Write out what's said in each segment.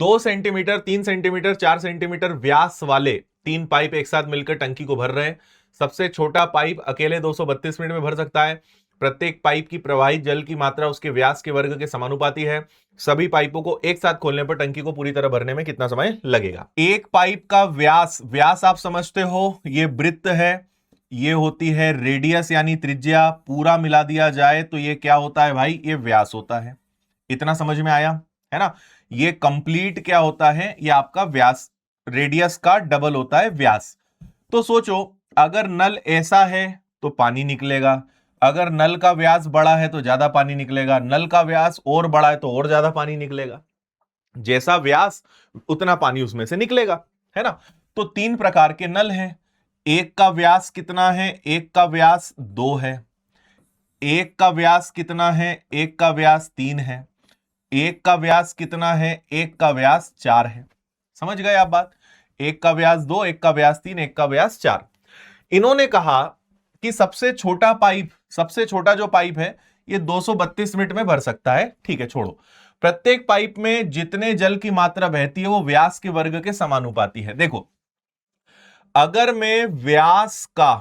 2 centimetre, 3 centimetre, 4 centimetre व्यास वाले 3 pipe एक साथ मिलकर टंकी को भर रहे हैं। सबसे छोटा पाइप अकेले 232 मिनट में भर सकता है। प्रत्येक पाइप की प्रवाहित जल की मात्रा उसके व्यास के वर्ग के समानुपाती है। सभी पाइपों को एक साथ खोलने पर टंकी को पूरी तरह भरने में कितना समय लगेगा? एक पाइप का व्यास आप समझते हो, ये वृत्त है, ये होती है रेडियस यानी त्रिज्या। पूरा मिला दिया जाए तो ये क्या होता है भाई? ये व्यास होता है। इतना समझ में आया है ना? ये कंप्लीट क्या होता है? ये आपका व्यास, रेडियस का डबल होता है व्यास। तो सोचो, अगर नल ऐसा है तो पानी निकलेगा, अगर नल का व्यास बड़ा है तो ज्यादा पानी निकलेगा, नल का व्यास और बड़ा है तो और ज्यादा पानी निकलेगा। जैसा व्यास उतना पानी उसमें से निकलेगा, है ना? तो 3 प्रकार के नल हैं। एक का व्यास कितना है? एक का व्यास 2 है। एक का व्यास कितना है? एक का व्यास 3 है। एक का व्यास कितना है? एक का व्यास 4 है। समझ गए आप बात? एक का व्यास 2, एक का व्यास 3, एक का व्यास 4। इन्होंने कहा कि सबसे छोटा पाइप, सबसे छोटा जो पाइप है ये 232 मिनट में भर सकता है। ठीक है, छोड़ो। प्रत्येक पाइप में जितने जल की मात्रा बहती है वो व्यास के वर्ग के समानुपाती है। देखो, अगर मैं व्यास का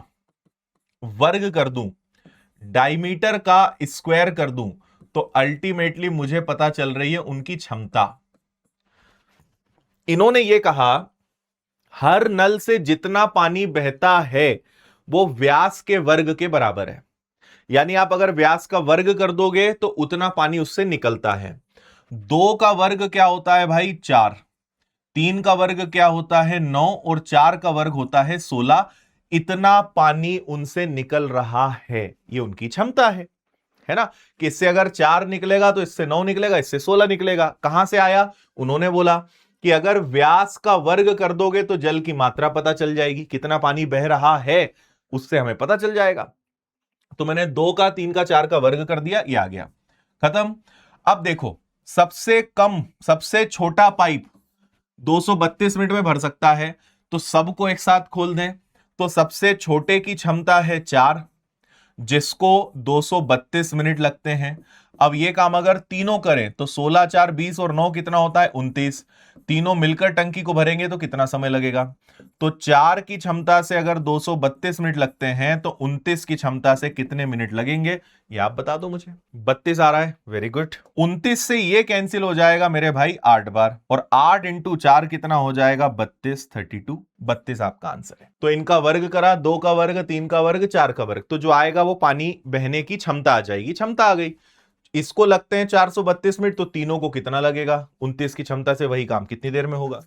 वर्ग कर दूं, डायमीटर का स्क्वायर कर दूं, तो अल्टीमेटली मुझे पता चल रही है उनकी क्षमता। इन्होंने ये कहा हर नल से जितना पानी बहता है वो व्यास के वर्ग के बराबर है। यानी आप अगर व्यास का वर्ग कर दोगे तो उतना पानी उससे निकलता है। 2 का वर्ग क्या होता है भाई? 4। 3 का वर्ग क्या होता है? 9। और 4 का वर्ग होता है 16। इतना पानी उनसे निकल रहा है, ये उनकी क्षमता है ना? कि इससे अगर 4 निकलेगा तो इससे 9 निकलेगा, इससे 16 निकलेगा। कहां से आया? उन्होंने बोला कि अगर व्यास का वर्ग कर दोगे तो जल की मात्रा पता चल जाएगी, कितना पानी बह रहा है उससे हमें पता चल जाएगा। तो मैंने 2 का, 3 का, 4 का वर्ग कर दिया, ये आ गया, खत्म। अब देखो, सबसे कम, सबसे छोटा पाइप 232 मिनट में भर सकता है, तो सबको एक साथ खोल दें। तो सबसे छोटे की क्षमता है 4, जिसको 232 मिनट लगते हैं। अब ये काम अगर तीनों करें तो 16, 4, 20 और 9 कितना होता है? 29। तीनों मिलकर टंकी को भरेंगे तो कितना समय लगेगा? तो 4 की क्षमता से अगर 232 मिनट लगते हैं तो 29 की क्षमता से कितने मिनट लगेंगे? ये आप बता दो मुझे। 32 आ रहा है, वेरी गुड। 29 से ये कैंसिल हो जाएगा मेरे भाई 8 बार, और 8 इंटू 4 कितना हो जाएगा? 32, 32। 32 आपका आंसर है। तो इनका वर्ग करा, 2 का वर्ग, 3 का वर्ग, 4 का वर्ग, तो जो आएगा वो पानी बहने की क्षमता आ जाएगी। क्षमता आ गई। इसको लगते हैं 432 मिनट, तो तीनों को कितना लगेगा? 29 की क्षमता से वही काम कितनी देर में होगा?